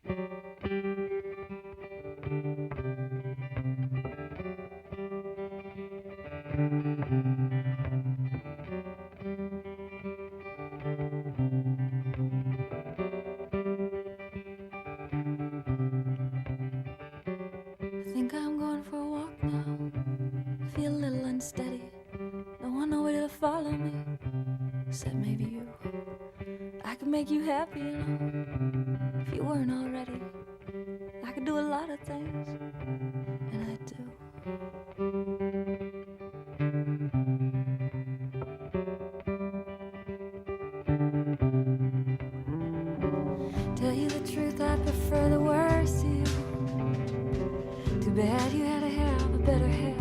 I think I'm going for a walk now. Feel a little unsteady. Don't want nobody to follow me, except maybe you. I could make you happy, you know, if you weren't already. I could do a lot of things, and I do. Tell you the truth, I prefer the worst to you. Too bad you had to have a better half.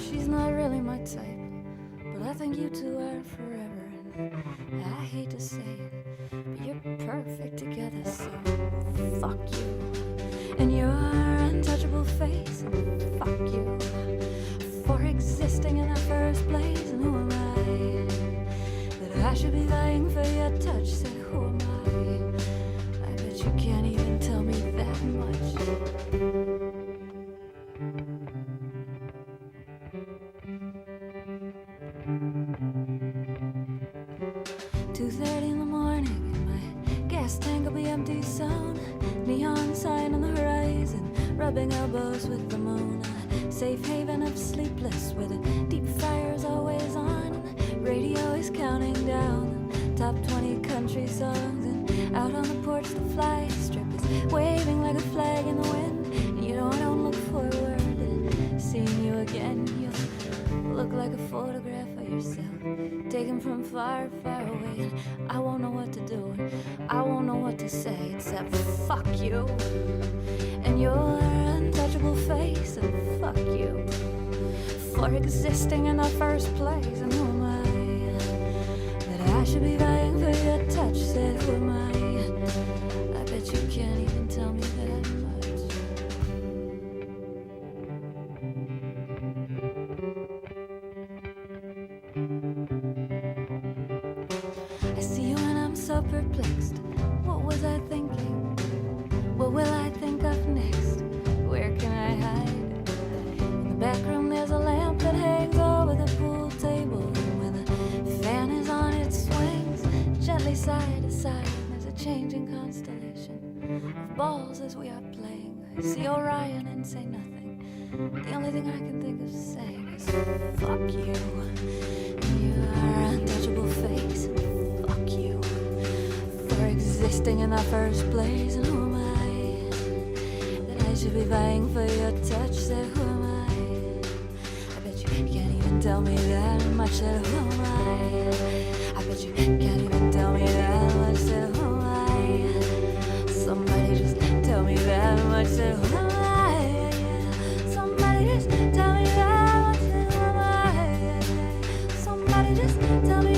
She's not really my type, but I think you two are forever. And I hate to say it, but you're perfect together, so fuck you. And your untouchable face, and fuck you for existing in the first place. And who am I that I should be vying for your touch? Said who am I bet you can't even tell me that much. 2:30 in the morning, and my gas tank will be empty soon. Neon sign on the horizon, rubbing elbows with the moon. A safe haven of sleepless, where the deep fire's always on. And the radio is counting down the top 20 country songs. And out on the porch, the fly strip is waving like a flag in the wind. And you know I don't look forward to seeing you again. You look like a photograph of yourself, taken from far, far away. And I won't know what to do, I won't know what to say except fuck you and your untouchable face, and fuck you for existing in the first place. And who am I that I should be vying for your touch? Said who am I bet you can't even tell me that much. I see you and I'm so perplexed. What was I thinking? What will I think of next? Where can I hide? In the back room there's a lamp that hangs over the pool table. And when the fan is on it swings gently side to side. There's a changing constellation of balls as we are playing. I see Orion and say nothing. The only thing I can think of saying is fuck you and your untouchable face. Fuck you for existing in the first place. And who am I that I should be vying for your touch? Said who am I bet you can't even tell me that much. Said who am I bet you can't even tell me that much. Said who am I? Somebody just tell me that much. Said who am I? Somebody just tell me that much. Said who am I? Somebody just tell me